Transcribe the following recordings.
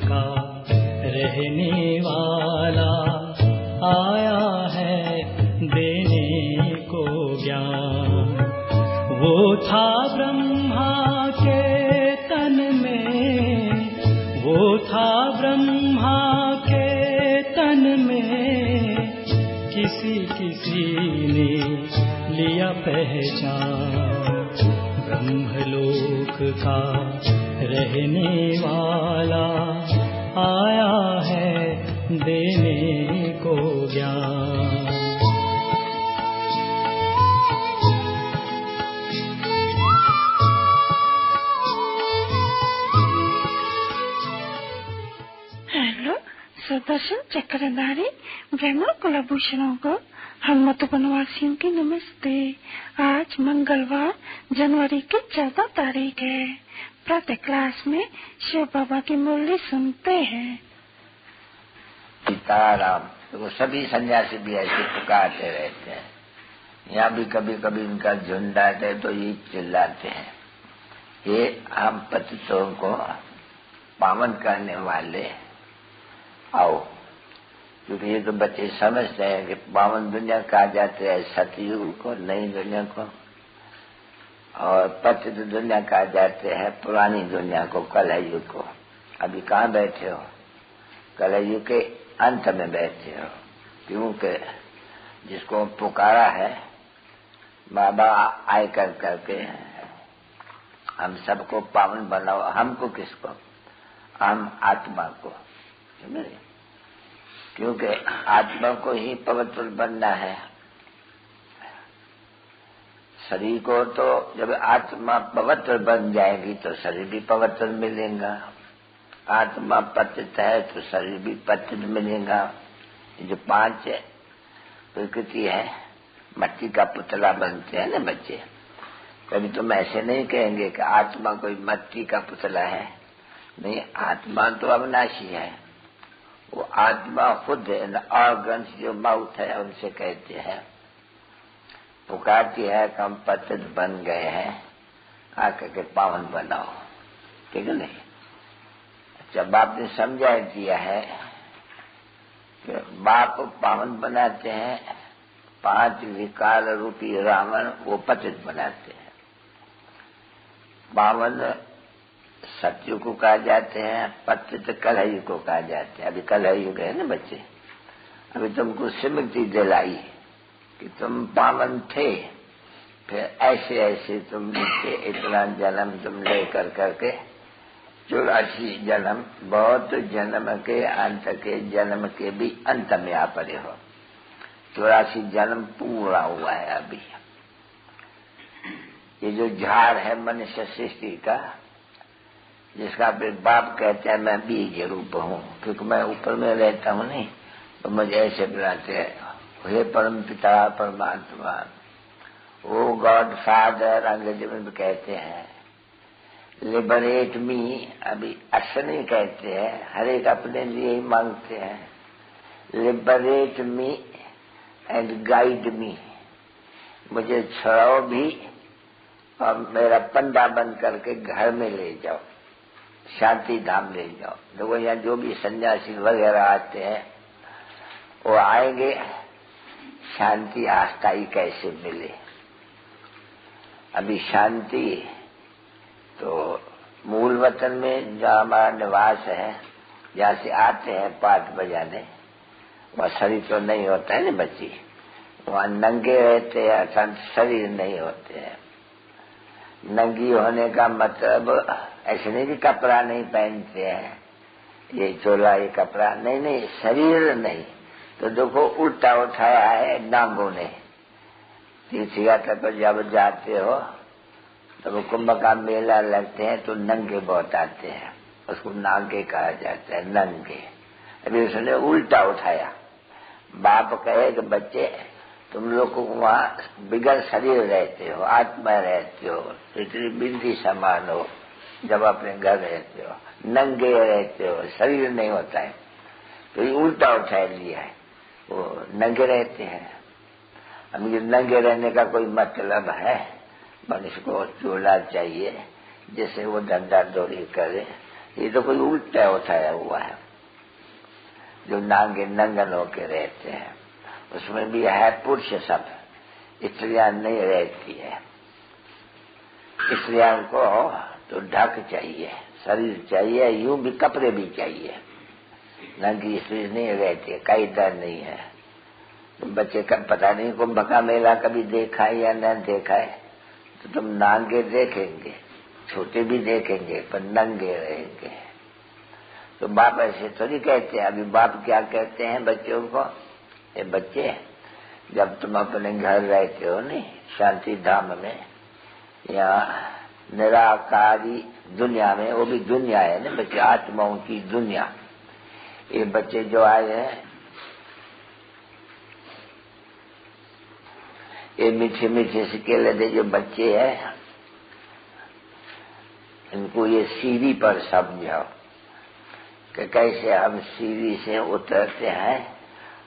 का रहने वाला आया है देने को ज्ञान। वो था ब्रह्मा के तन में, वो था ब्रह्मा के तन में, किसी किसी ने लिया पहचान। ब्रह्मलोक का रहने वाला आया है देने को ज्ञान। हेलो सुदर्शन चक्रधारी ब्रह्म कुलभूषणों को हनुमत वनवासियों की नमस्ते। आज मंगलवार जनवरी की 14 तारीख है। प्रातः क्लास में शिव बाबा की मुरली सुनते हैं। सीताराम। तो सभी सन्यासी भी ऐसे पुकारते रहते हैं। यहाँ भी कभी कभी उनका झुंड आते तो ये चिल्लाते हैं, ये हम पतितों को पावन करने वाले आओ। क्योंकि ये तो बच्चे समझते हैं कि पावन दुनिया कहा जाते हैं सतयुग को, नई दुनिया को, और पतित दुनिया कहा जाते हैं पुरानी दुनिया को, कलयुग को। अभी कहाँ बैठे हो? कलयुग के अंत में बैठे हो। क्योंकि जिसको पुकारा है बाबा आए कर करके हम सबको पावन बनाओ। हमको किसको? हम आत्मा को, समझे? क्योंकि आत्मा को ही पवित्र बनना है। शरीर को तो जब आत्मा पवित्र बन जाएगी तो शरीर भी पवित्र मिलेगा। आत्मा पतित है तो शरीर भी पतित मिलेगा। ये जो 5 प्रकृति है, मट्टी का पुतला बनते हैं ना बच्चे। कभी तुम ऐसे नहीं कहेंगे कि आत्मा कोई मट्टी का पुतला है। नहीं, आत्मा तो अविनाशी है। वो आत्मा खुद ऑर्गन्स जो माउथ है उनसे कहते हैं, पुकारती है कि हम पतित बन गए हैं, आकर के पावन बनाओ। ठीक है नहीं? जब बाप ने समझा दिया है कि बाप पावन बनाते हैं, 5 विकार रूपी रावण वो पतित बनाते हैं। पावन सत्युग को कहा जाते हैं, पतित कलयुग को कहा जाते हैं। अभी कलयुग है ना बच्चे। अभी तुमको स्मृति दिलाई कि तुम पावन थे, फिर ऐसे ऐसे तुम नीचे इतना जन्म तुम ले कर करके 84 जन्म, बहुत जन्म के अंत के जन्म के भी अंत में आ पड़े हो। 84 जन्म पूरा हुआ है अभी। ये जो झाड़ है मनुष्य सृष्टि का, जिसका फिर बाप कहते हैं मैं बीज रूप हूँ, क्योंकि मैं ऊपर में रहता हूँ नहीं, तो मुझे ऐसे बुलाते हैं, हे परम पिता परमात्मा, ओ गॉड फादर अंग्रेजी में भी कहते हैं। लिबरेट मी अभी अक्सर नहीं कहते हैं, हर एक अपने लिए ही मांगते हैं। Liberate me and guide me, मुझे छुड़ाओ भी और मेरा पंडा बन करके घर में ले जाओ, शांति धाम ले जाओ। देखो यहाँ जो भी सन्यासी वगैरह आते हैं वो आएंगे, शांति अस्थायी कैसे मिले। अभी शांति तो मूल वतन में जहाँ हमारा निवास है, जहाँ से आते हैं पाठ बजाने, वहाँ शरीर तो नहीं होता है ना बच्ची, वहाँ नंगे रहते हैं, अर्थात शरीर नहीं होते हैं। नंगी होने का मतलब ऐसे नहीं कि कपड़ा नहीं पहनते हैं, ये चोला ये कपड़ा नहीं, नहीं शरीर नहीं। तो देखो उल्टा उठाया है नांगों ने। तीर्थ यात्रा पर जब जाते हो तब कुंभ का मेला लगते हैं तो नंगे बहुत आते हैं, उसको नांगे कहा जाता है, नंगे। अभी उसने उल्टा उठाया। बाप कहे कि बच्चे तुम लोग को वहाँ बिगड़ शरीर रहते हो, आत्मा रहते हो, इतनी बिंदी समान हो, जब अपने घर रहते हो नंगे रहते हो, शरीर नहीं होता है। तो ये उल्टा उठा लिया है, वो नंगे रहते हैं। अब ये नंगे रहने का कोई मतलब है? मनुष्य को चोला चाहिए जिससे वो धंधा दौड़ी करे, ये तो कोई उल्टा उठाया हुआ है। जो नांगे नंगन होके रहते हैं उसमें भी है पुरुष सब, स्त्रियां नहीं रहती है। स्त्रियों को तो ढक चाहिए, शरीर चाहिए, यूं भी कपड़े भी चाहिए। नंगी स्त्री नहीं रहती, कोई डर नहीं है। तो बच्चे का पता नहीं कुंभ का मेला कभी देखा है या न देखा है, तो तुम नांगे देखेंगे, छोटे भी देखेंगे, पर नंगे रहेंगे। तो बाप ऐसे थोड़ी कहते हैं। अभी बाप क्या कहते हैं बच्चों को, ये बच्चे जब तुम अपने घर रहते हो नहीं शांति धाम में या निराकारी दुनिया में, वो भी दुनिया है ना बच्चे, आत्माओं की दुनिया। ये बच्चे जो आए हैं ये मीठे मीठे से केले जो बच्चे हैं, इनको ये सीढ़ी पर समझाओ कि कैसे हम सीढ़ी से उतरते हैं।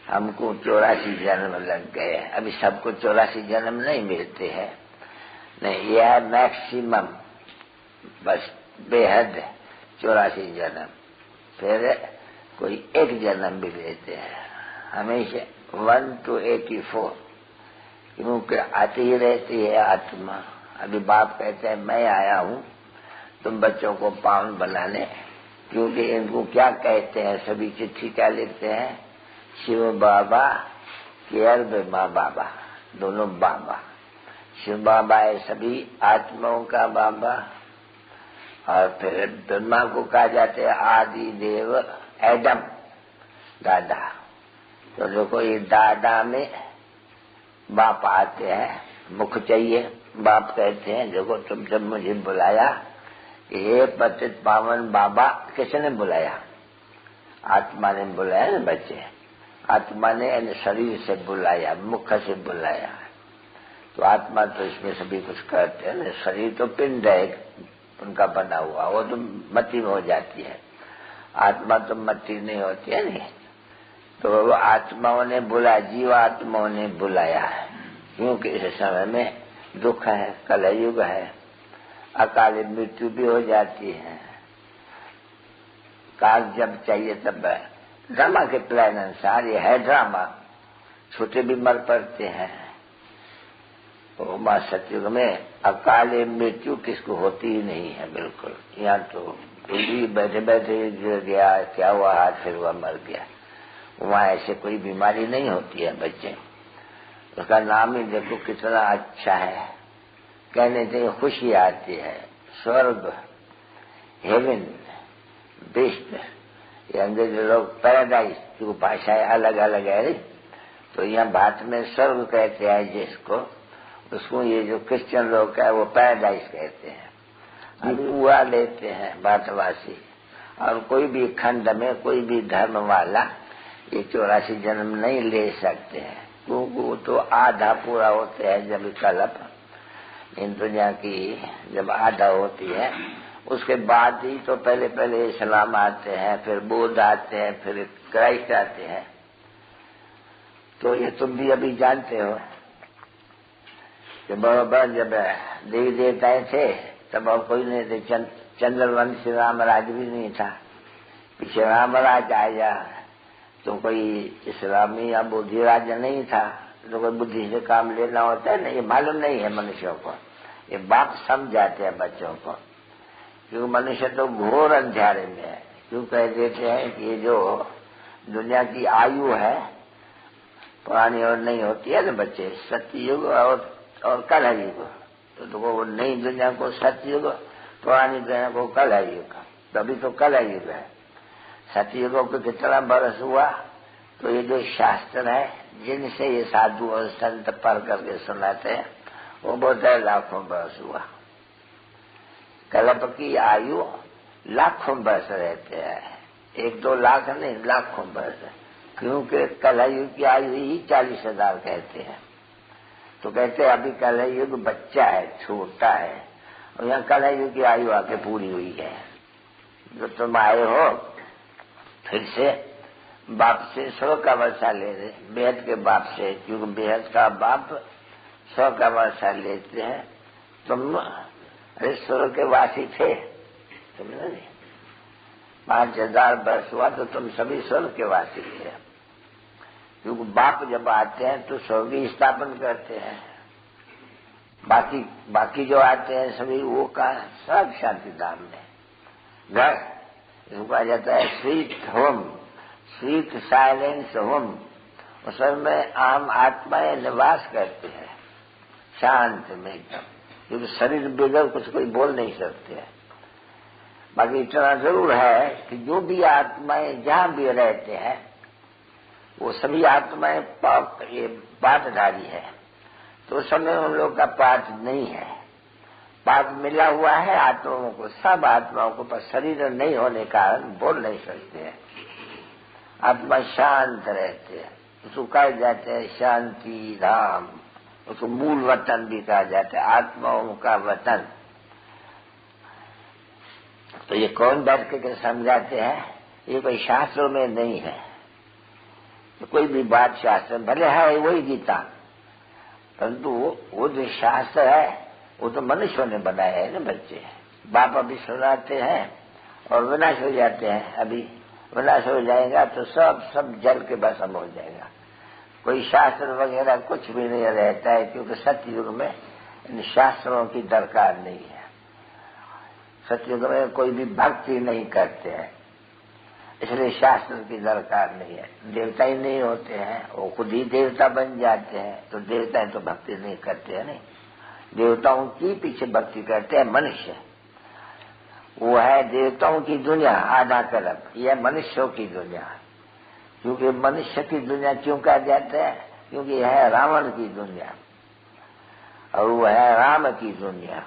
हमको 84 जन्म लग गए। अभी सबको 84 जन्म नहीं मिलते हैं, नहीं, यह है मैक्सिमम, बस बेहद 84 जन्म। फिर कोई एक जन्म भी लेते हैं, हमेशा 1 to 84, क्योंकि आती ही रहती है आत्मा। अभी बाप कहते हैं मैं आया हूँ तुम बच्चों को पावन बनाने, क्योंकि इनको क्या कहते हैं, सभी चिट्ठी क्या लिखते हैं, शिव बाबा केयर ब्रह्मा बाबा, दोनों बाबा। शिव बाबा है सभी आत्माओं का बाबा, और फिर ब्रह्मा को कहा जाते हैं आदि देव एडम, दादा। तो देखो ये दादा में बाप आते हैं, मुख चाहिए। बाप कहते हैं देखो तुम जब मुझे बुलाया, ये पतित पावन बाबा किसने बुलाया, आत्मा ने बुलाया ना बच्चे, आत्मा ने शरीर से बुलाया, मुख से बुलाया। तो आत्मा तो इसमें सभी कुछ करते हैं ना, शरीर तो पिंड है उनका बना हुआ, वो तो मट्टी में हो जाती है, आत्मा तो मट्टी नहीं होती है नहीं। तो आत्माओं ने बुलाया, जीवात्माओं ने बुलाया है, क्योंकि इस समय में दुख है, कलयुग है, अकाल मृत्यु भी हो जाती है। काल जब चाहिए तब ड्रामा के प्लान अनुसार ये है ड्रामा, छोटे भी मर पड़ते हैं। तो मां सतयुग में अकाल मृत्यु किसको होती ही नहीं है बिल्कुल। यहाँ तो कोई भी बैठे बैठे गिर गया, क्या हुआ, हाथ फिर हुआ, मर गया। वहाँ ऐसे कोई बीमारी नहीं होती है बच्चे। उसका नाम ही देखो कितना अच्छा है, कहने से खुशी आती है। स्वर्ग, हेवन, बेस्ट, ये अंग्रेज लोग पैराडाइज, जो भाषाएं अलग अलग है, तो यहाँ भारत में स्वर्ग कहते हैं जिसको, उसको ये जो क्रिश्चियन लोग है वो पैराडाइज कहते हैं। अभी हुआ लेते हैं भारतवासी, और कोई भी खंड में कोई भी धर्म वाला ये 84 जन्म नहीं ले सकते हैं, क्योंकि वो तो आधा पूरा होते हैं जब कल्प इन दुनिया की जब आधा होती है, उसके बाद ही तो पहले पहले इस्लाम आते हैं, फिर बुद्ध आते हैं, फिर क्राइस्ट आते हैं। तो ये तुम भी अभी जानते हो कि बराबर जब देवी देवताएं थे तब और कोई नहीं थे, चंद्रवंश रामराज भी नहीं था। पीछे रामराज आया तो कोई इस्लामी या बुद्धि राज्य नहीं था, तो कोई बुद्धि से काम लेना होता है ना, ये मालूम नहीं है मनुष्यों को। ये बाप समझाते हैं बच्चों को, क्योंकि मनुष्य तो घोर अंधेरे में है। क्यों कह देते हैं कि ये जो दुनिया की आयु है पुरानी और नहीं होती है ना बच्चे, सत्ययुग और कलयुग। तो वो नई दुनिया को सत्ययुग, पुरानी दुनिया को कलयुग। तभी तो कलयुग है। सत्ययुगों को कितना बरस हुआ, तो ये जो शास्त्र है जिनसे ये साधु और संत पढ़ करके सुनाते हैं वो बहुत लाखों बरस हुआ। कल्प की आयु लाखों बरस रहते हैं, 1-2 लाख नहीं, लाखों बरस, क्योंकि कलयुग की आयु ही 40,000 कहते हैं। तो कहते हैं अभी कलयुग बच्चा है, छोटा है, और यहाँ कलयुग की आयु आके पूरी हुई है। जो तुम आए हो फिर से बाप से 100 का वर्षा ले रहे, बेहद के बाप से, क्योंकि बेहद का बाप 100 का वर्षा लेते हैं। तुम अरे 100 के वासी थे, समझे नहीं, 5000 वर्ष हुआ तो तुम सभी स्वर्ग के वासी है। क्योंकि बाप जब आते हैं तो स्वर्ग की स्थापन करते हैं। बाकी जो आते हैं सभी वो का सब शांति धाम में घर, इसको कहा जाता है sweet home, sweet silence home. उसमें आम आत्माएं निवास करते हैं शांत में एकदम, क्योंकि शरीर बगैर कुछ कोई बोल नहीं सकते हैं। बाकी इतना जरूर है कि जो भी आत्माएं जहां भी रहते हैं वो सभी आत्माएं ये पाठधारी है। तो उस समय उन लोग का पाठ नहीं है, पाठ मिला हुआ है आत्माओं को, सब आत्माओं को, पर शरीर नहीं होने के कारण बोल नहीं सकते हैं। आत्मा शांत रहते हैं, उसको कहा जाते हैं शांति धाम। उसको मूल वतन भी कहा जाता है, आत्माओं का वतन। तो ये कौन बैठ के समझाते हैं? ये कोई शास्त्रों में नहीं है, तो कोई भी बात शास्त्र भले है वही गीता, परंतु वो जो शास्त्र है वो तो मनुष्यों ने बनाया है ना बच्चे। बाप अभी सुनाते हैं और विनाश हो जाते हैं। अभी विनाश हो जाएगा तो सब जल के भस्म हो जाएगा। कोई शास्त्र वगैरह कुछ भी नहीं रहता है, क्योंकि सतयुग में इन शास्त्रों की दरकार नहीं है। सतयुग में कोई भी भक्ति नहीं करते हैं, इसलिए शास्त्र की दरकार नहीं है। देवता ही नहीं होते हैं, वो खुद ही देवता बन जाते हैं। तो देवता तो भक्ति नहीं करते हैं, नहीं, देवताओं की पीछे भक्ति करते हैं मनुष्य। वो है देवताओं की दुनिया आधा तरफ, यह मनुष्यों की दुनिया। क्योंकि मनुष्य की दुनिया क्यों कहा जाता है? क्योंकि यह है रावण की दुनिया और वो है राम की दुनिया।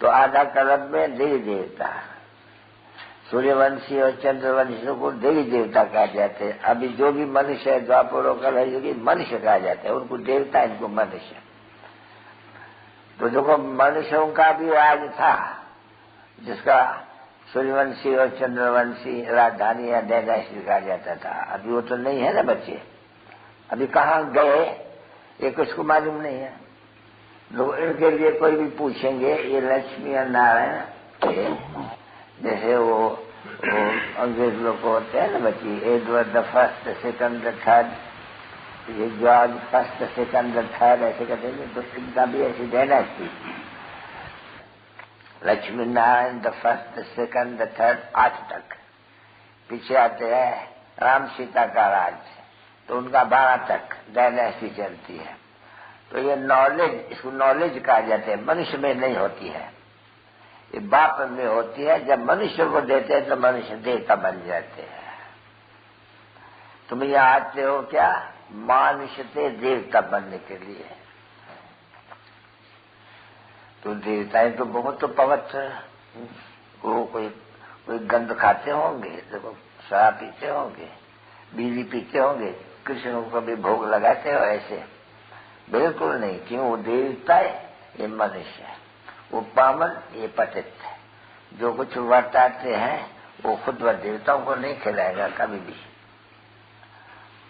तो आधा तरफ में देवी देवता, सूर्यवंशी और चंद्रवंशियों को देवी देवता कहा जाते हैं। अभी जो भी मनुष्य है द्वापर कलयुगी मनुष्य कहा जाता है, उनको देवता, इनको मनुष्य। तो देखो मनुष्यों का भी राज था, जिसका सूर्यवंशी और चंद्रवंशी राजधानी या डायनेस्टी कहा जाता था। अभी वो तो नहीं है ना बच्चे, अभी कहाँ गए ये कुछ को मालूम नहीं है। लोग इनके लिए कोई भी पूछेंगे, ये लक्ष्मी और नारायण, जैसे वो अंग्रेज लोग होते हैं ना बच्ची, Edward the first, second, the third, ये George first, second, the third, ऐसे कहते हैं। तो इनका भी ऐसी dynasty, Lakshmi Narayan the first, the second, the third, 8 तक। पीछे आते हैं राम सीता का राज, तो उनका 12 तक डायनेस्टी चलती है। तो ये नॉलेज, इसको नॉलेज कहा जाता है, मनुष्य में नहीं होती है, ये बाप में होती है। जब मनुष्य को देते हैं तो मनुष्य देवता बन जाते हैं। तुम यहाँ आते हो क्या? मनुष्य से देवता बनने के लिए। तो देवताएं तो बहुत तो पवित्र, वो कोई गंध खाते होंगे, देखो शराब पीते होंगे, बीड़ी पीते होंगे, कृष्ण को कभी भोग लगाते हो ऐसे? बिल्कुल नहीं। क्यों? वो देवता है, ये मनुष्य है। वो पावन, ये पतित है। जो कुछ वर्ताते हैं वो खुद व देवताओं को नहीं खिलाएगा कभी भी,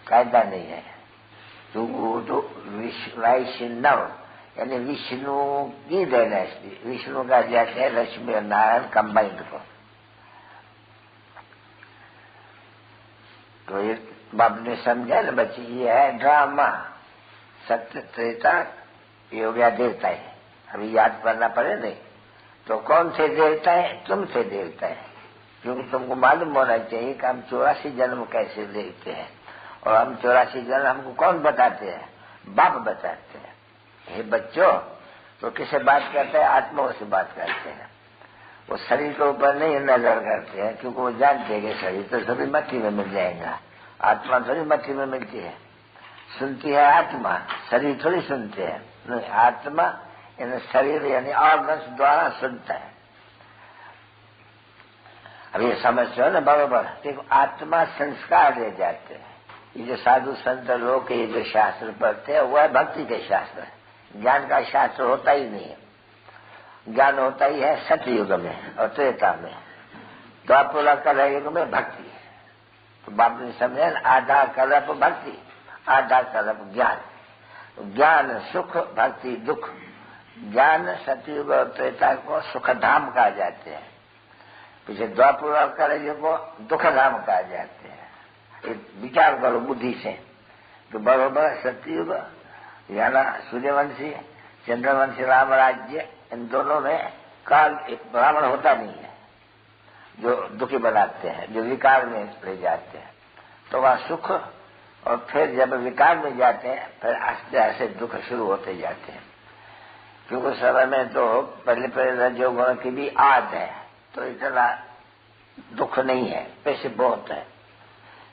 कायदा नहीं है। तो वो तो वैष्णव यानी विष्णु की डायनेस्टी, विष्णु का जाते हैं लक्ष्मी और नारायण कंबाइंड को। तो ये बाप ने समझा ना बच्चे, ये है ड्रामा। सत्य त्रेता ये हो गया देवता है, अभी याद करना पड़े नहीं। तो कौन से देवता है? तुम से देवता है। क्योंकि तुमको मालूम होना चाहिए कि हम 84 जन्म कैसे लेते हैं, और हम 84 जन्म हमको कौन बताते हैं? बाप बताते हैं। हे बच्चों, तो किससे बात करते हैं? आत्माओं से बात करते हैं। वो शरीर के ऊपर नहीं नजर करते हैं, क्योंकि वो जानते हैं कि शरीर तो सभी मट्टी में मिल जाएगा, आत्मा थोड़ी मट्टी में मिलती है। सुनती है आत्मा, शरीर थोड़ी सुनते हैं। नहीं, आत्मा इन शरीर यानी ऑर्गन्स द्वारा सुनता है। अब ये समझते हो ना बराबर? देखो आत्मा संस्कार ले जाते हैं। ये जो साधु संत लोग ये जो शास्त्र पढ़ते हैं वो है भक्ति के शास्त्र। ज्ञान का शास्त्र होता ही नहीं है। ज्ञान होता ही है सतयुग में और त्रेता में, द्वापर कलयुग में भक्ति। तो बाप ने समझा आधा कल्प भक्ति, आधा कल्प ज्ञान। ज्ञान सुख, भक्ति दुख। ज्ञान सतयुग और त्रेता को सुखधाम कहा जाते हैं। पीछे द्वापर कलयुग को दुख धाम कहा जाते हैं। विचार करो बुद्धि से तो बरोबर सत्ययुग याना सूर्यवंशी चंद्रवंशी राम राज्य, इन दोनों में काल एक ब्राह्मण होता नहीं है जो दुखी बनाते हैं, जो विकार में ले जाते हैं। तो वहाँ सुख, और फिर जब विकार में जाते हैं फिर आस्ते आस्ते दुख शुरू होते जाते हैं। क्योंकि उस समय में तो पहले रजोगुण की भी आद है, तो इतना दुख नहीं है, पैसे बहुत है।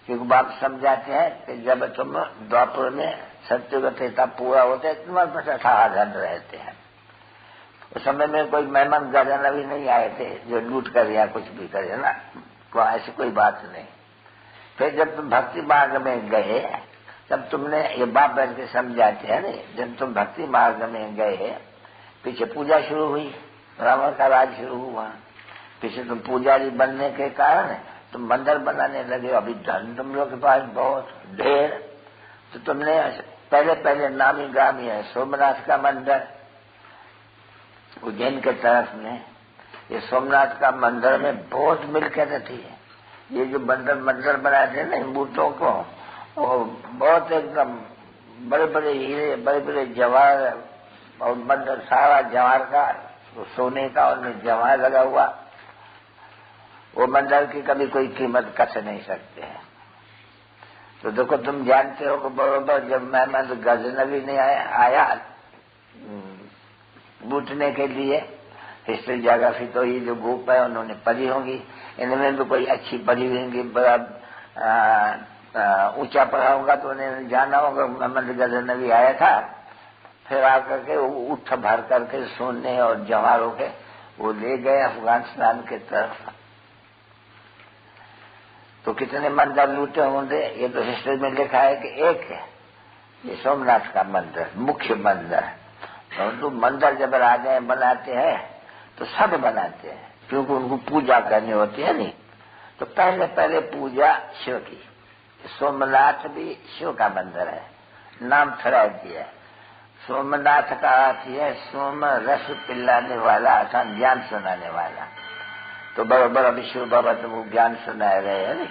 क्योंकि बाप समझाते हैं कि जब तुम द्वापर में सत्युग त्रेता पूरा होते हैं तुम्हारे पास अठाधन रहते हैं। उस समय में कोई मेहमान गजन भी नहीं आए थे जो लूट कर या कुछ भी करे ना, तो ऐसी कोई बात नहीं। फिर जब तुम भक्ति मार्ग में गए तब तुमने ये बाप बैठ के समझाते हैं नहीं, जब तुम भक्ति मार्ग में गए पीछे पूजा शुरू हुई, रावण का राज शुरू हुआ। पीछे तुम पुजारी बनने के कारण तुम मंदिर बनाने लगे। अभी धन तुम लोग के पास बहुत ढेर, तो तुमने पहले नामी ग्रामी है सोमनाथ का मंदिर उज्जैन के तरफ में। ये सोमनाथ का मंदिर में बहुत मिलकर रहती है। ये जो मंदिर बनाए थे ना मूर्तों को, और बहुत एकदम बड़े बड़े हीरे, बड़े बड़े जवाहर, और मंदिर सारा जवाहर का, सोने का उनमें जवाहर लगा हुआ। वो मंदिर की कभी कोई कीमत कस नहीं सकते हैं। तो देखो तुम जानते हो कि बरोबर जब मेहमान गजनवी ने आया लूटने के लिए, हिस्ट्री ज्योग्राफी तो ये जो ग्रुप है उन्होंने पढ़ी होंगी, इनमें भी कोई अच्छी पढ़ी होंगी, बड़ा ऊंचा पढ़ा होगा तो उन्हें जाना होगा मोहम्मद गजनवी आया था। फिर आकर के उठ भर करके सोने और जवाहरों के वो ले गए अफगानिस्तान के तरफ। तो कितने मंदिर लूटे होंगे ये तो हिस्ट्री में लिखा है कि एक है ये सोमनाथ का मंदिर, मुख्य मंदिर। तो मंदिर जब राजाएं बनाते हैं तो सब बनाते हैं क्योंकि उनको पूजा करनी होती है नहीं। तो पहले पूजा शिव की। सोमनाथ भी शिव का मंदिर है, नाम थोड़ा दिया है। सोमनाथ का अर्थ है सोम रस पिलाने वाला, अर्थात ज्ञान सुनाने वाला। तो बराबर अभी शिव बाबा तुमको ज्ञान सुनाए रहे हैं नहीं।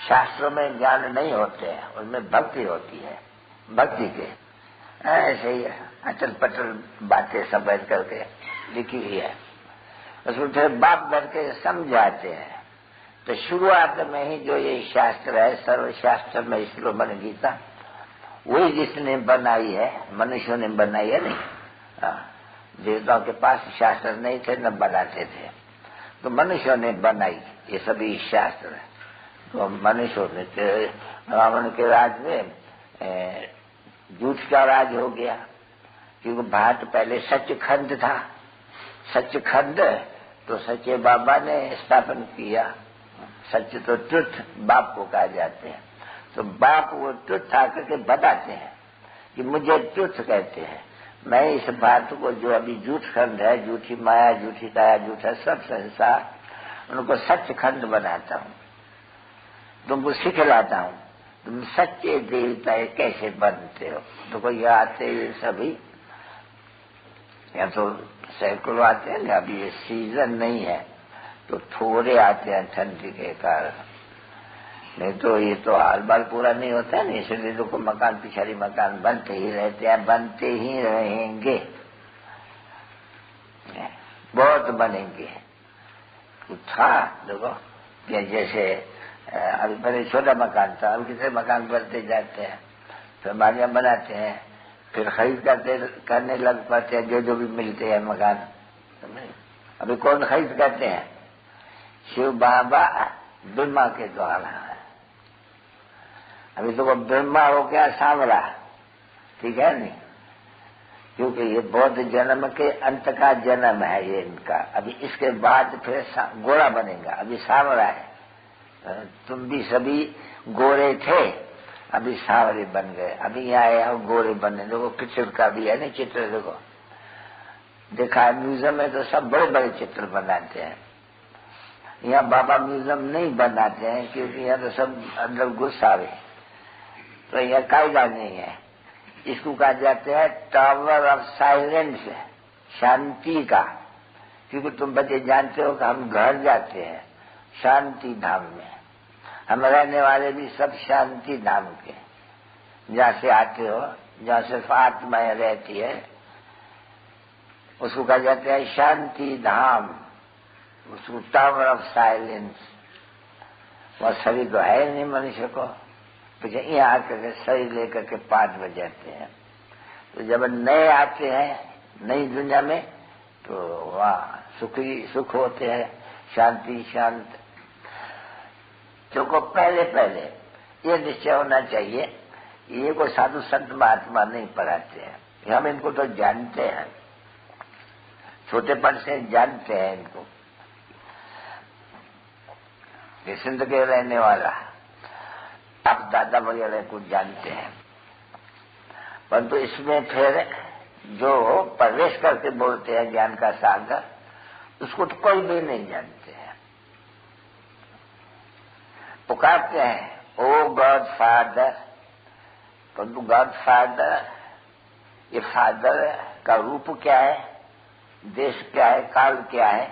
शास्त्रों में ज्ञान नहीं होते हैं, उनमें भक्ति होती है। भक्ति के ऐसे ही अचल पचल बातें सब बैठ करके लिखी हुई है, उसमें फिर बाप बैठ के समझाते हैं। तो शुरुआत में ही जो ये शास्त्र है, सर्वशास्त्र में श्रोमण गीता, वही जिसने बनाई है, मनुष्यों ने बनाई है नहीं। देवताओं के पास शास्त्र नहीं थे, न बनाते थे, तो मनुष्यों ने बनाई ये सभी शास्त्र। तो मनुष्यों ने रावण के राज में झूठ का राज हो गया, क्योंकि भारत पहले सचखंड था। सचखंड तो सच्चे बाबा ने स्थापन किया। सच तो ट्रुथ बाप को कहा जाते हैं। तो बाप वो ट्रुथ आकर के बताते हैं कि मुझे ट्रुथ कहते हैं। मैं इस भारत को जो अभी झूठ खंड है, झूठी माया, झूठी काया, झूठा सब संसार, उनको सचखंड बनाता हूँ, तुमको सिखलाता हूँ तुम सच्चे देवता कैसे बनते हो। तो कोई आते हैं सभी, या तो सैकड़ों आते हैं ना, अभी ये सीजन नहीं है तो थोड़े आते हैं ठंडी के कारण, नहीं तो ये तो हाल बाल पूरा नहीं होता है ना। इसलिए तो मकान पिछाड़ी मकान बनते ही रहते हैं, बनते ही रहेंगे, बहुत बनेंगे। तो था देखो जैसे अभी पहले छोटा मकान था, अब कितने मकान बनते जाते हैं, फिर मालियां बनाते हैं, फिर खरीद करने लग पाते हैं जो भी मिलते हैं मकान। अभी कौन खरीद करते हैं? शिव बाबा ब्रह्मा के द्वारा। अभी तो वो ब्रह्मा हो गया सांवरा, ठीक है नहीं, क्योंकि ये बौद्ध जन्म के अंत का जन्म है ये इनका। अभी इसके बाद फिर गोरा बनेगा, अभी सांवरा है। तुम भी सभी गोरे थे, अभी सांवरे बन गए, अभी यहाँ आए हो गोरे बनने। देखो पिक्चर का भी है ना चित्र, देखो देखा म्यूजियम में तो सब बड़े बड़े चित्र बनाते हैं। यहाँ बाबा म्यूजियम नहीं बनाते हैं क्योंकि यहाँ तो सब अंदर गुस्सावे, तो यहाँ कायदा नहीं है। इसको कहा जाता है टावर ऑफ साइलेंस, शांति का। क्योंकि तुम बच्चे जानते हो कि हम घर जाते हैं शांति धाम में। हम रहने वाले भी सब शांति धाम के, जहाँ से आते हो, जहाँ सिर्फ आत्माएं रहती है, उसको कहा जाता है शांति धाम, उसको टावर ऑफ साइलेंस। वह शरीर तो है नहीं मनुष्य को, पीछे यहाँ आकर के शरीर लेकर के 5 बजाते हैं। तो जब नए आते हैं नई दुनिया में, तो वहाँ सुख होते हैं, शांति शांत। जो को पहले पहले ये निश्चय होना चाहिए, ये कोई साधु संत महात्मा नहीं पढ़ाते हैं, हम इनको तो जानते हैं, छोटेपन से जानते हैं इनको। ये सिंध के रहने वाला आप दादा वगैरह को जानते हैं, परंतु इसमें फिर जो प्रवेश करके बोलते हैं ज्ञान का सागर, उसको तो कोई भी नहीं जानते हैं। पुकारते हैं ओ गॉड फादर, परंतु गॉड फादर, ये फादर का रूप क्या है, देश क्या है, काल क्या है,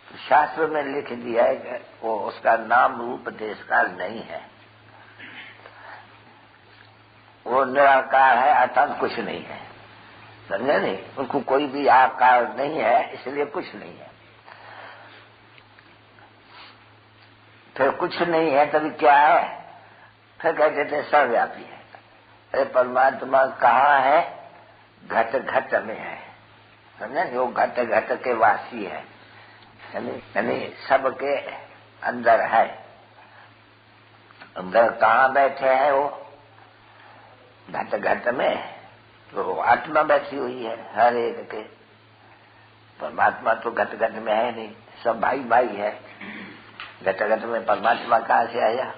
तो शास्त्र में लिख दिया है कि वो उसका नाम रूप देश काल नहीं है, वो निराकार है, अर्थात कुछ नहीं है। समझे नहीं, उनको कोई भी आकार नहीं है, इसलिए कुछ नहीं है। फिर कुछ नहीं है तभी क्या है, फिर कहते थे सर्वव्यापी है। अरे परमात्मा कहाँ है, घट घट में है, समझे, वो घट घट के वासी है, यानी सबके अंदर है। अंदर कहाँ बैठे हैं वो, घट घट में, तो आत्मा बैठी हुई है हर एक के। परमात्मा तो घट घट में है नहीं, सब भाई भाई है। घट घट में परमात्मा कहाँ से आया,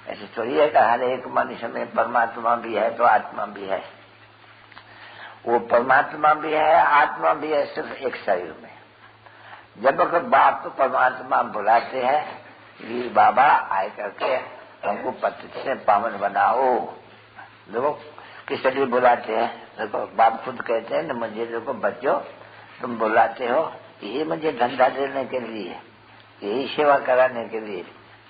ऐसे थोड़ी है कि हर एक मनुष्य में परमात्मा भी है तो आत्मा भी है। वो परमात्मा भी है, आत्मा भी है, सिर्फ एक शरीर में। जब अगर बाप तो परमात्मा बुलाते हैं कि बाबा आए करके हमको पतित से पावन बनाओ, देखो किस लिए बुलाते हैं, देखो बाप खुद कहते हैं न, मुझे देखो बच्चों तुम बुलाते हो, ये मुझे धंधा देने के लिए, यही सेवा कराने के लिए,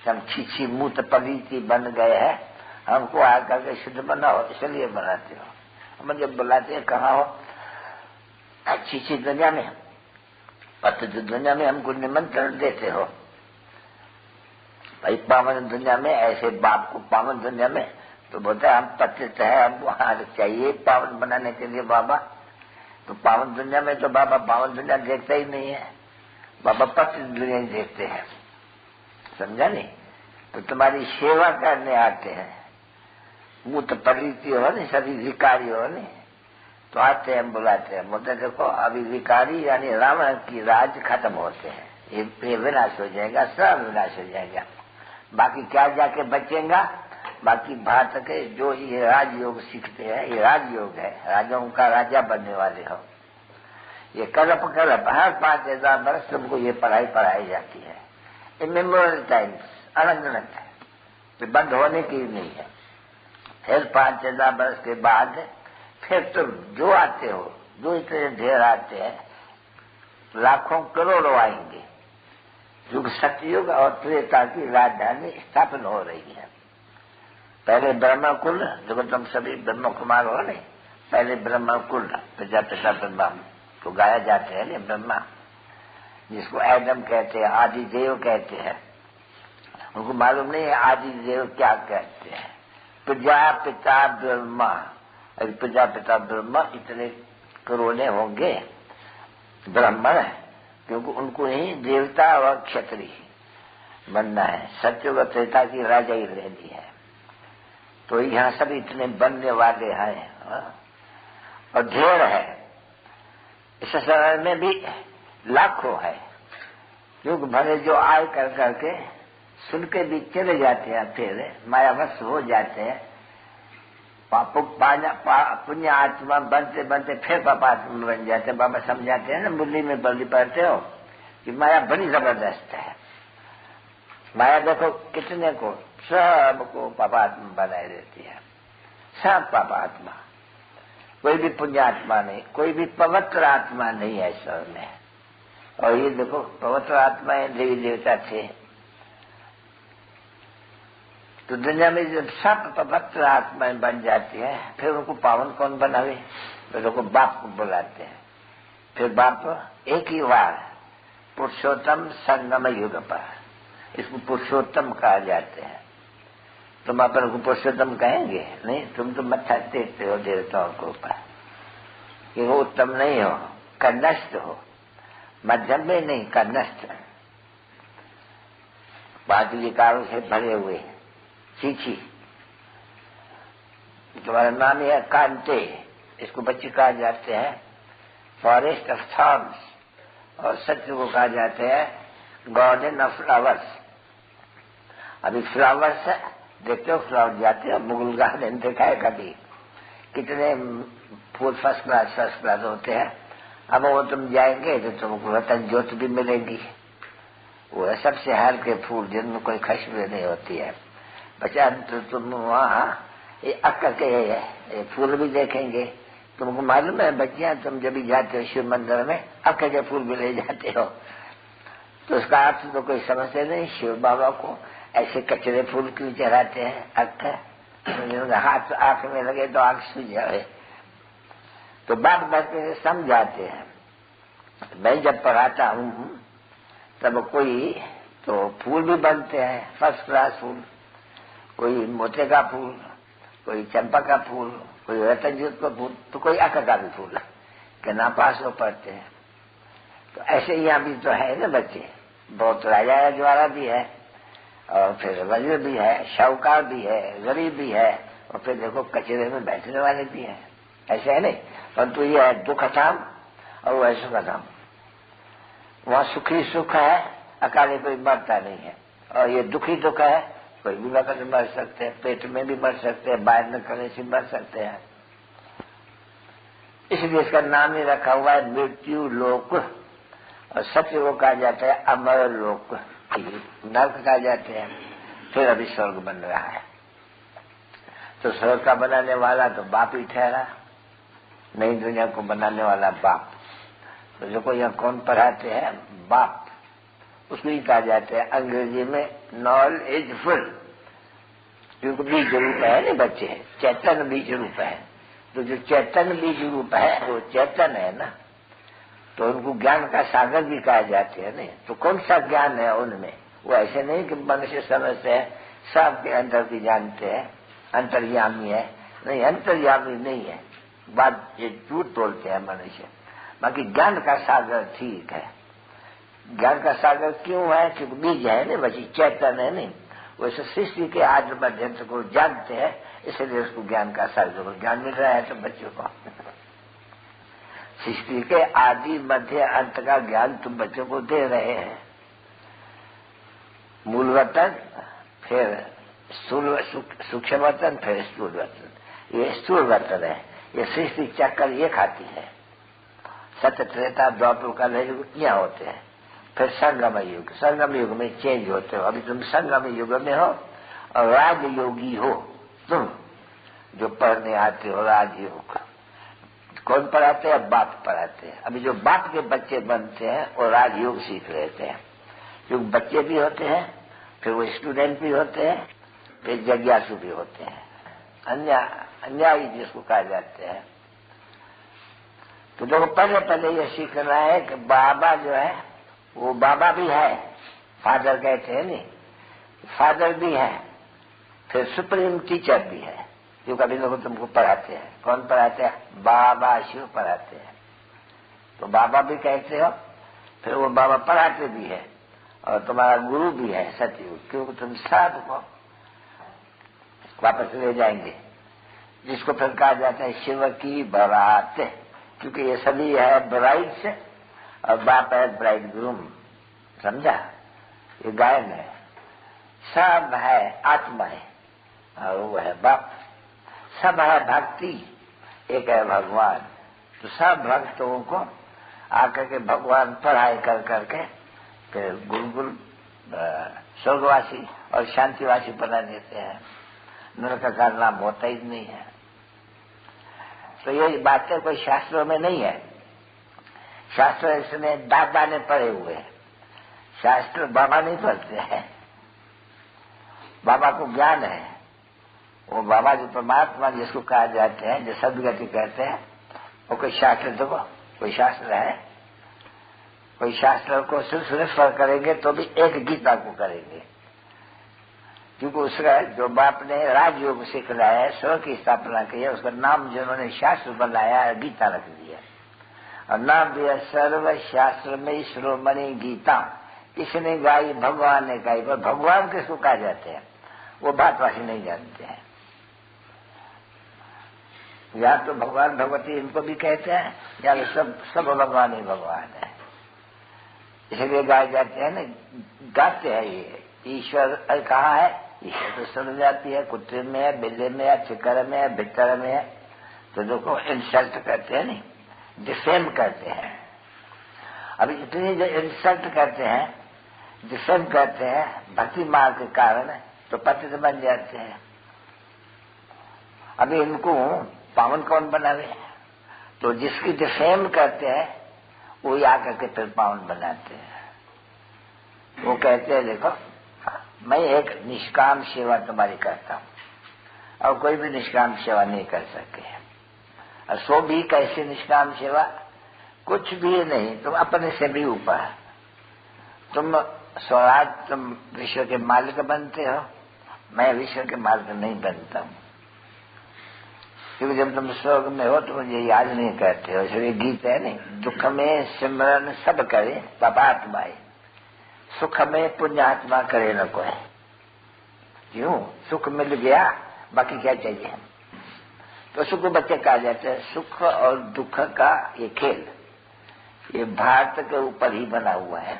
हम छीछी मूत पलीती बन गए हैं, हमको आकर के शुद्ध बनाओ, इसलिए बनाते हो। मुझे बुलाते हैं कहाँ हो, अच्छी सी दुनिया में, पतित दुनिया में हमको निमंत्रण देते हो। भाई पावन दुनिया में, ऐसे बाप को पावन दुनिया में, तो बोलता है हम पतित है, हमको वहां चाहिए पावन बनाने के लिए बाबा। तो पावन दुनिया में तो बाबा पावन दुनिया देखता ही नहीं है, बाबा पतित दुनिया ही देखते हैं, समझा नहीं। तो तुम्हारी सेवा करने आते हैं, वो तो पलीती हो नहीं, सभी विकारी हो नहीं, तो आते हैं बुलाते हैं, बोलते देखो अभी विकारी यानी रावण की राज खत्म होते हैं, ये विनाश हो जाएगा, सब विनाश हो जाएगा, बाकी क्या जाके बचेगा। बाकी भारत के जो ये राजयोग सीखते हैं, ये राजयोग है, राजाओं का राजा बनने वाले हो। ये कल्प हर 5000 वर्ष तुमको ये पढ़ाई जाती है, इमेमोरियल टाइम्स, अनंत है, तो बंद होने की नहीं है। फिर 5000 वर्ष के बाद फिर तुम जो आते हो, जो इतने ढेर आते हैं, लाखों करोड़ों आएंगे। युग सतयुग और त्रेता की राजधानी स्थापन हो रही है। पहले ब्रह्मा कुल, देखो तुम सभी ब्रह्म कुमार हो नहीं, पहले ब्रह्मा कुल प्रजापिता ब्रह्मा तो गाया जाते हैं ना, ब्रह्मा जिसको एडम कहते हैं, आदि देव कहते हैं। उनको मालूम नहीं है आदि देव क्या कहते हैं। प्रजापिता ब्रह्मा, प्रजापिता ब्रह्मा इतने करोड़े होंगे ब्राह्मण, क्योंकि उनको ही देवता व क्षत्रिय बनना है, सत्युग त्रेता की राजा ही रहनी है। तो यहाँ सब इतने बनने वाले हैं और ढेर है, इस समय में भी लाखों है, क्योंकि भले जो आय कर करके सुन के भी चले जाते हैं, फिर मायावश हो जाते हैं, पुण्य आत्मा बनते बनते फिर पापात्मा बन जाते हैं। बाबा समझाते हैं ना, मुरली में बल्ली पढ़ते हो कि माया बड़ी जबरदस्त है। माया देखो कितने को, सबको पापात्मा बनाए देती है, सब पापात्मा, कोई भी पुण्यात्मा नहीं, कोई भी पवित्र आत्मा नहीं है ईश्वर में। और ये देखो पवित्र आत्माएं देवी देवता थे, तो दुनिया में जब सब पवित्र आत्माएं बन जाती है फिर उनको पावन कौन बनावे? फिर उनको बाप को बुलाते हैं। फिर बाप एक ही बार पुरुषोत्तम संगम युग पर, इसको पुरुषोत्तम कहा जाते हैं। तुम अपन को पुरुषोत्तम कहेंगे? नहीं, तुम तो मत्था टेकते हो देवताओं के ऊपर कि वो उत्तम नहीं हो, कनिष्ठ हो, मध्यम में नहीं, कनिष्ठ, बादलिकारों से भरे हुए, सीखी। तुम्हारा नाम है कांटे, इसको बच्चे कहा जाते हैं फॉरेस्ट ऑफ थॉर्न्स, और सत्य को कहा जाते हैं गार्डन ऑफ फ्लावर्स। अभी फ्लावर्स देखते हो, फ्लावर जाते हो, मुगल गार्डन देखा है कभी? कितने फूल फर्स्ट क्लास होते हैं। अब वो तुम जाएंगे तो तुमको रतन ज्योत भी मिलेगी, वो है सबसे हल्के फूल जिनमें कोई खुशबू नहीं होती है। बच्चा तो तुम वहाँ ये अक्कर के ये फूल भी देखेंगे। तुमको मालूम है बच्चियां, तुम जब भी जाते हो शिव मंदिर में अक्कर के फूल भी ले जाते हो, तो उसका अर्थ तो कोई समझते नहीं। शिव बाबा को ऐसे कचरे फूल क्यों चढ़ाते हैं? अक्कर हाथ आंख में लगे तो आंख सूझ जाए। तो बात बच्चे समझाते हैं। मैं जब पढ़ाता हूँ तब कोई तो फूल भी बनते हैं फर्स्ट क्लास फूल, कोई मोते का फूल, कोई चंपा का फूल, कोई रतनजोत का फूल, तो कोई अक्कर का भी फूल के नापास हो पड़ते हैं। तो ऐसे यहाँ भी तो है ना बच्चे, बहुत राजा रजवाड़ा भी है, और फिर वजीर भी है, शाहूकार भी है, गरीब भी है, और फिर देखो कचरे में बैठने वाले भी हैं। ऐसे है नहीं, परंतु ये है दुख धाम और वो है सुख धाम। वहाँ सुखी सुख है, अकाले कोई मरता नहीं है, और ये दुखी दुख है, कोई भी वक्त मर सकते हैं, पेट में भी मर सकते हैं, बाहर निकलने से मर सकते हैं। इसलिए इसका नाम ही रखा हुआ है मृत्यु लोक, और सत्य को कहा जाता है अमर लोक, नर्क कहा जाते हैं। फिर अभी स्वर्ग बन रहा है, तो स्वर्ग का बनाने वाला तो बाप ही ठहरा, नई दुनिया को बनाने वाला बाप। तो जो को यहाँ कौन पढ़ाते हैं? बाप। उसको ही कहा जाता है अंग्रेजी में नॉलेजफुल, क्योंकि बीज रूप है ना बच्चे, चैतन्य बीज रूप है। तो जो चैतन्य बीज रूप है वो चैतन्य है ना, तो उनको ज्ञान का सागर भी कहा जाते हैं। नहीं तो कौन सा ज्ञान है उनमें? वो ऐसे नहीं कि मनुष्य समझते हैं सबके अंदर भी जानते हैं, अंतर्यामी है। नहीं, अंतर्यामी नहीं है, बात ये झूठ बोलते हैं मनुष्य। बाकी ज्ञान का सागर ठीक है। ज्ञान का सागर क्यों है? क्योंकि बीज है ना बच्ची, चैतन्य है नहीं, वैसे सृष्टि के आदि मध्यंतर को जानते हैं, इसलिए उसको ज्ञान का सागर को ज्ञान मिल रहा है। तो बच्चों को सृष्टि के आदि मध्य अंत का ज्ञान तुम बच्चों को दे रहे हैं। मूल वतन, फिर सूक्ष्म वतन, फिर स्थूल वतन। ये स्थूल वतन है, ये सृष्टि चक्कर ये खाती है। सत्य त्रेता द्वापर का यहाँ होते हैं, फिर संगम युग, संगम युग में चेंज होते हो। अभी तुम संगम युग में हो और राजयोगी हो तुम, जो पढ़ने आते हो राजयोग। कौन पढ़ाते हैं? बाप पढ़ाते हैं। अभी जो बाप के बच्चे बनते हैं वो राजयोग सीख लेते हैं, क्योंकि बच्चे भी होते हैं, फिर वो स्टूडेंट भी होते हैं, फिर जिज्ञासु भी होते हैं, अन्यायी जिसको कहा जाते हैं। तो देखो पहले ये सीखना है कि बाबा जो है वो बाबा भी है, फादर कहते हैं नहीं, फादर भी है, फिर सुप्रीम टीचर भी है। जो कभी लोग तुमको पढ़ाते हैं, कौन पढ़ाते हैं? बाबा शिव पढ़ाते हैं। तो बाबा भी कहते हो, फिर वो बाबा पढ़ाते भी है, और तुम्हारा गुरु भी है सतयुग, क्योंकि तुम सबको वापस ले जाएंगे, जिसको फिर कहा जाता है शिव की बारात, क्योंकि ये सभी है ब्राइड्स और बाप है ब्राइड ग्रूम। समझा? ये गायन है, सब है आत्मा है और वो है बाप। सब है भक्ति, एक है भगवान। तो सब भक्तों को आकर के भगवान पढ़ाई कर करके फिर गुलगुल स्वर्गवासी और शांतिवासी बना देते हैं। नरक का नाम होता ही नहीं है। तो ये बातें कोई शास्त्रों में नहीं है, शास्त्र इसने दादा ने पढ़े हुए हैं, शास्त्र बाबा नहीं पढ़ते हैं। बाबा को ज्ञान है, वो बाबा जो परमात्मा जिसको कहा जाते हैं, जो सदगति कहते हैं, वो कोई शास्त्र देखो, कोई शास्त्र है? कोई शास्त्र को सिर्फ करेंगे तो भी एक गीता को करेंगे, क्योंकि उसका जो बाप ने राजयोग सिखलाया है, स्वर्ग की स्थापना की है, उसका नाम जिन्होंने शास्त्र बनाया है गीता रख दिया, और नाम दिया सर्व शास्त्र में श्रोमणि गीता। किसने गाई? भगवान ने गाई। पर भगवान किसको कहा जाते हैं वो भारतवासी नहीं जानते हैं। या तो भगवान भगवती इनको भी कहते हैं, या तो सब भगवान ही भगवान है, इसलिए गाए जाते हैं ना, गाते हैं। ये ईश्वर कहाँ है? ईश्वर तो सर्व जाती है, कुत्ते में है, बिल्ले में है, चिकर में है, भितर में है। तो देखो इंसल्ट करते हैं, नहीं डिफेम करते हैं। अभी इतनी जो इंसल्ट करते हैं, डिफेम करते हैं भक्ति मार्ग के कारण, तो पतित बन जाते हैं। अभी इनको पावन कौन बनावे? तो जिसकी डिफेम करते हैं वो आकर के फिर पावन बनाते हैं। वो कहते हैं देखो मैं एक निष्काम सेवा तुम्हारी करता हूं, और कोई भी निष्काम सेवा नहीं कर सके। और सो भी कैसी निष्काम सेवा? कुछ भी नहीं, तुम अपने से भी ऊपर, तुम स्वराज, तुम विश्व के मालिक बनते हो, मैं विश्व के मालिक नहीं बनता हूं, क्योंकि जब तुम स्वर्ग में हो तो मुझे याद नहीं करते हो। इसलिए गीत है नहीं, दुख में सिमरन सब करे पापात्माए, सुख में पुण्यात्मा करे न कोई। क्यों? सुख मिल गया, बाकी क्या चाहिए? तो सुख बच्चे कहा जाते हैं। सुख और दुख का ये खेल, ये भारत के ऊपर ही बना हुआ है।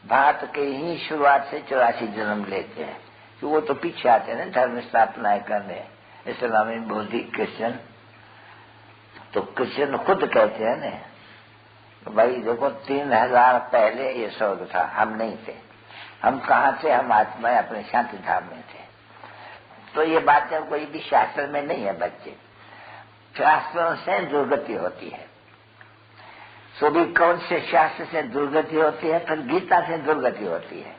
भारत के ही शुरुआत से 84 जन्म लेते हैं, कि वो तो पीछे आते हैं ना धर्म स्थापनाएं करने, इस्लामी, बौद्धिक, क्रिश्चियन। तो क्रिश्चियन खुद कहते हैं ना, तो भाई देखो 3000 पहले ये स्वर्ग था, हम नहीं थे। हम कहाँ थे? हम आत्माएं अपने शांति धाम में थे। तो ये बातें कोई भी शास्त्र में नहीं है बच्चे, शास्त्रों से दुर्गति होती है। सो भी कौन से शास्त्र से दुर्गति होती है? फिर गीता से दुर्गति होती है।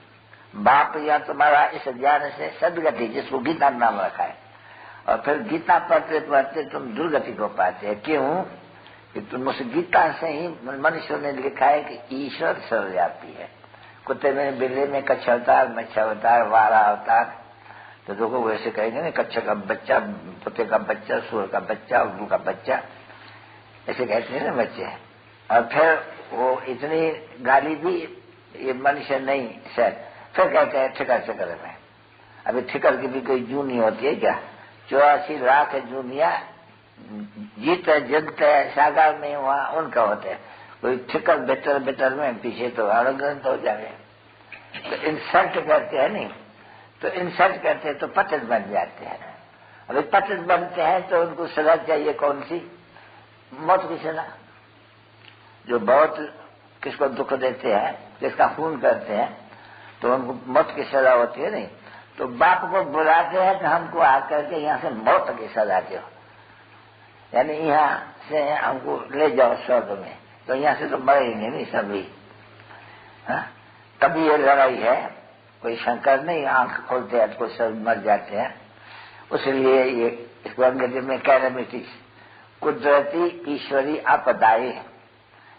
बाप या तुम्हारा इस ज्ञान से सदगति, जिसको गीता नाम रखा है, और फिर गीता पढ़ते पढ़ते तुम दुर्गति को पाते हैं। क्यों? कि तुम उस गीता से ही, मनुष्य ने लिखा है कि ईश्वर सर्वव्यापी है। कुत्ते में, बिल्ली में कच्छ अवतार, मच्छर अवतार, वारा अवतार। तो देखो वैसे कहेंगे ना, कच्छ का बच्चा, कुत्ते का बच्चा, सूर का बच्चा, उल्लू का बच्चा, ऐसे कहते हैं ना बच्चे। और फिर वो इतनी गाली भी ये मनुष्य नहीं सह, फिर कहते हैं ठिकर ठिकर में। अभी ठिकर की भी कोई जूनी होती है क्या? 84 लाख जूनिया जीत जगत सागर में वहां उनका होते हैं। कोई ठिकर बेटर बेटर में पीछे तो अड़ग्रंथ हो जाए। तो इंसल्ट करते हैं नहीं, तो इंसल्ट करते हैं तो पतित बन जाते हैं। अभी पतित बनते हैं तो उनको सजा चाहिए कौन सी? मौत की सजा। जो बहुत किसको दुख देते हैं, किसका खून करते हैं, तो उनको मौत की सजा होती है नहीं। तो बाप को बुलाते हैं कि हमको आकर के यहाँ से मौत की सजा दो, यानी यहाँ से हमको ले जाओ स्वर्ग में। तो यहाँ से तो मरेंगे नहीं सभी। तभी ये लड़ाई है, कोई शंकर नहीं आंख खोलते हैं तो सब मर जाते हैं। उसलिए ये इसको अंग्रेजी में कैलेमिटीज, कुदरती ईश्वरी आपदाएं,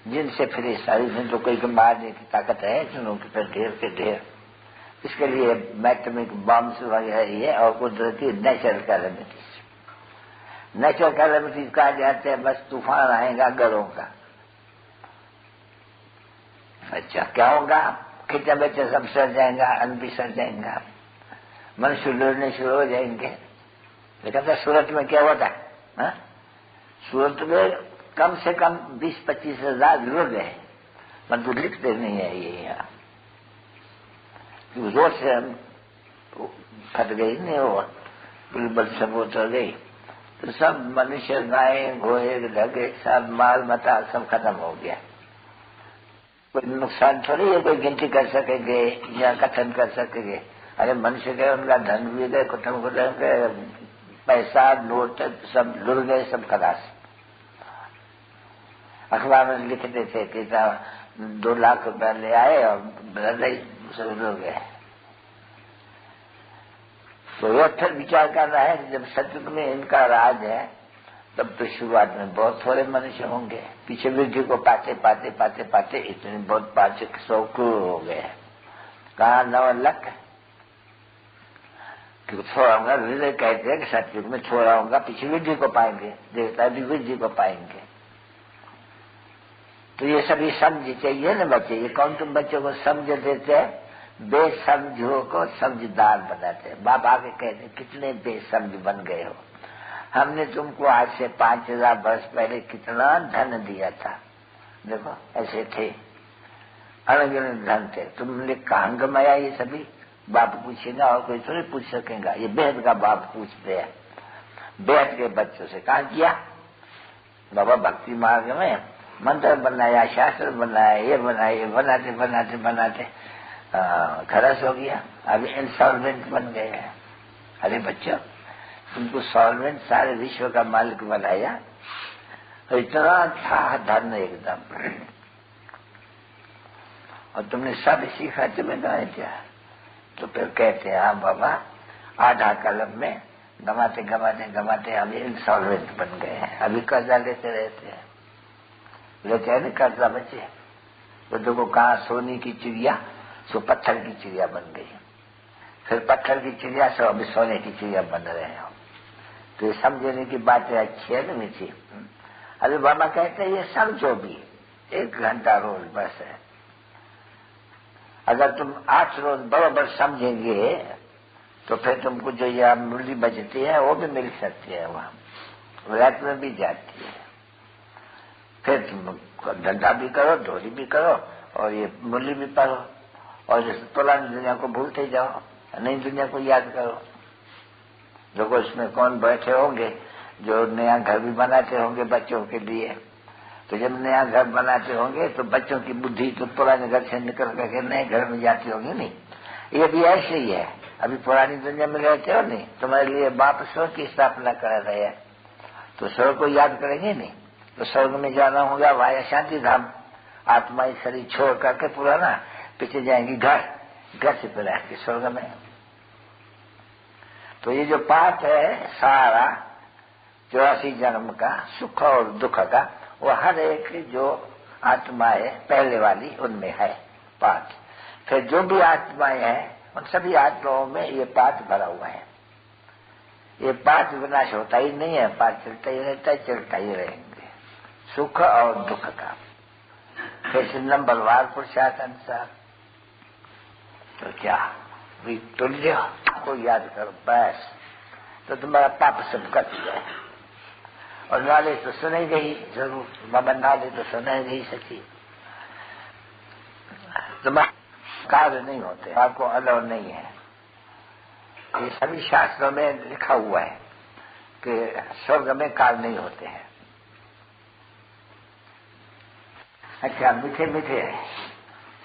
जिनसे फिर सारी में तो कोई को मारने की ताकत है, जिनों के फिर ढेर के ढेर। इसके लिए एटॉमिक बम्स वगैरह ये, और कुदरती नेचुरल कैलेमिटीज। नेचुरल कैलेमिटीज कहा जाते हैं बस तूफान आएगा घरों का। अच्छा क्या होगा? खिंचा बच्चा सब सड़ जाएगा, अन्न भी सड़ जाएगा, मनुष्य लड़ने शुरू हो जाएंगे। लेकिन सूरत में क्या होता है? सूरत में कम से कम 20-25 हजार लोग हैं, परंतु लिखते नहीं है ये यहाँ। जोर से हम फट गई नहीं, वो बिल्कुल सब उतर गई, तो सब मनुष्य, गाय, घोड़े, ढगे, सब माल मता सब खत्म हो गया। कोई नुकसान थोड़ी है, कोई गिनती कर सकेंगे या कथन कर सकेंगे। अरे मनुष्य गए, उनका धन भी गए, कुटुंब गए, पैसा नोट सब लुट गए, सब खलास। अखबार में लिखते थे कि 2 लाख रुपया ले आए और लड़ाई सब हो गए। तो यह फिर विचार कर रहा है कि जब सतयुग में इनका राज है तब तो शुरुआत में बहुत थोड़े मनुष्य होंगे, पीछे वृद्धि को पाते पाते पाते पाते इतने बहुत 500 करोड़ हो गए। कहा 9 लाख थोड़ा होगा। हृदय कहते हैं कि सतयुग में थोड़ा होगा, पीछे वृद्धि को पाएंगे, देवता भी वृद्धि को पाएंगे। तो ये सभी समझ चाहिए ना बच्चे। ये कौन तुम बच्चों को समझ देते हैं? बेसमझों को समझदार बनाते हैं। बाप आके कहते कितने बेसमझ बन गए हो, हमने तुमको आज से 5000 वर्ष पहले कितना धन दिया था। देखो ऐसे थे, अनगिनत धन थे, तुमने कहाँ गमाया ये सभी? बाप पूछेगा और कोई थोड़ी पूछ सकेगा। ये बेहद का बाप पूछते हैं बेहद के बच्चों से, कहाँ किया बाबा? भक्ति मार्ग में मंत्र बनाया, शास्त्र बनाया, ये बनाया, ये बनाते बनाते बनाते खरस हो गया, अभी इंसॉल्वेंट बन गए हैं। अरे बच्चों, तुमको सॉल्वेंट सारे विश्व का मालिक बनाया, तो इतना था धन एकदम, और तुमने सब सीखा, तुम्हें कहा क्या? तो फिर कहते हैं हाँ बाबा, आधा कलम में गमाते गमाते गमाते अभी इंसॉल्वेंट बन गए हैं, अभी कर्जा लेते रहते हैं। लेते हैं ना कर्जा बच्चे, तो देखो कहा सोने की चिड़िया सो पत्थर की चिड़िया बन गई, फिर पत्थर की चिड़िया सो अभी सोने की चिड़िया बन रहे हो। तो ये समझने की बातें अच्छी है ना मीठी। अभी बाबा कहते हैं ये समझो भी, 1 घंटा रोज बस है। अगर तुम 8 रोज बराबर समझेंगे तो फिर तुमको जो यह मूल्य बचती है वो भी मिल सकती है, वहां रात में भी जाती है। फिर तुम धंधा भी करो, धोरी भी करो, और ये मूल्य भी पढ़ो, और जैसे पुरानी दुनिया को भूलते जाओ, नई दुनिया को याद करो। देखो इसमें कौन बैठे होंगे जो नया घर भी बनाते होंगे बच्चों के लिए। तो जब नया घर बनाते होंगे तो बच्चों की बुद्धि तो पुराने घर से निकल करके नए घर में जाती होगी नहीं। ये भी ऐसे ही है, अभी पुरानी दुनिया में रहते हो नहीं, तुम्हारे लिए बाप स्वर्ग की स्थापना कर रहे हैं, तो स्वर्ग को याद करेंगे नहीं। तो स्वर्ग में जाना होगा वाया शांति धाम, आत्मा इस शरीर छोड़ करके पुराना पीछे जाएंगी घर से फिर आएंगे स्वर्ग में। तो ये जो पाठ है सारा 84 जन्म का सुख और दुख का, वो हर एक जो आत्मा है पहले वाली उनमें है पाठ। फिर जो भी आत्माएं हैं उन सभी आत्माओं में ये पाठ भरा हुआ है। ये पाठ विनाश होता ही नहीं है, पाठ चलता ही रहता है, चलता ही रहेंगे, सुख और दुख का। फिर नंबरवार पुरुषार्थ अनुसार तो क्या तुल्य को याद करो बस, तो तुम्हारा पाप सब कट जाए। और नाले तो सुने गई जरूर, बाबा नाले तो सुने गई सची, तुम्हारा कार्य नहीं होते, आपको अलाउ नहीं है। ये सभी शास्त्रों में लिखा हुआ है कि स्वर्ग में कार्य नहीं होते हैं। अच्छा मीठे मीठे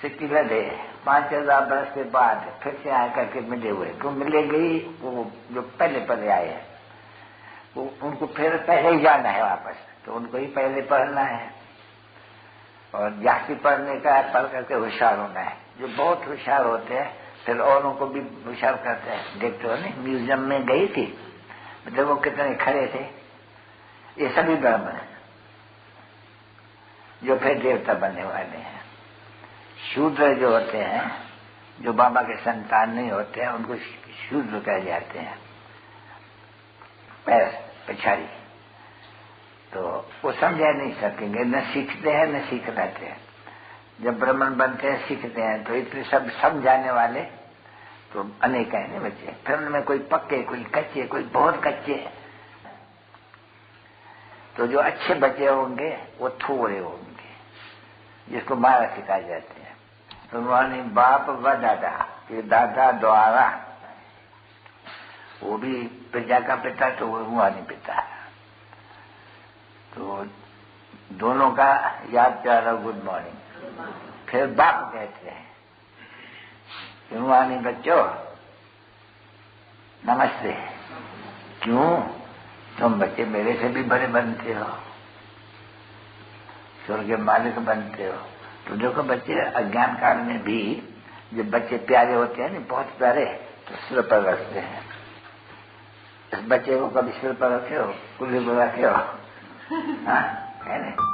सिक्की लदे 5000 वर्ष के बाद फिर से आए करके मिले हुए, क्यों मिलेंगे? वो जो पहले आए हैं वो उनको फिर पहले ही जाना है वापस, तो उनको ही पहले पढ़ना है, और जाति पढ़ने का है, पढ़ करके होशियार होना है। जो बहुत होशियार होते हैं फिर औरों को भी होशियार करते हैं। देखते हो नहीं, म्यूजियम में गई थी, मतलब वो कितने खड़े थे, ये सभी ब्राह्मण हैं जो फिर देवता बनने वाले हैं। शूद्र जो होते हैं, जो बाबा के संतान नहीं होते हैं, उनको शूद्र कह जाते हैं, पैर पिछाड़ी। तो वो समझा नहीं सकेंगे, न सीखते हैं न सीख लेते हैं। जब ब्राह्मण बनते हैं सीखते हैं, तो इतने सब समझाने वाले तो अनेक हैं ना बच्चे। फिर उनमें कोई पक्के, कोई कच्चे, कोई बहुत कच्चे। तो जो अच्छे बच्चे होंगे वो थोड़े होंगे, जिसको मारा सिखाए जाते हैं। तो उन्होंने बाप व दादा, ये दादा द्वारा, वो भी प्रजा का पिता, तो वो रूहानी पिता है। तो दोनों का याद प्यारा गुड मॉर्निंग। फिर बाप कहते हैं रूहानी बच्चों नमस्ते। क्यों? तुम बच्चे मेरे से भी बड़े बनते हो, स्वर्ग के मालिक बनते हो। तो देखो बच्चे अज्ञान काल में भी जब बच्चे प्यारे होते हैं ना, बहुत प्यारे, तो सिर पर रखते हैं। इस बच्चे को कभी सिर पर रखे हो, कुल्ली पर रखे हो? हाँ, है ना?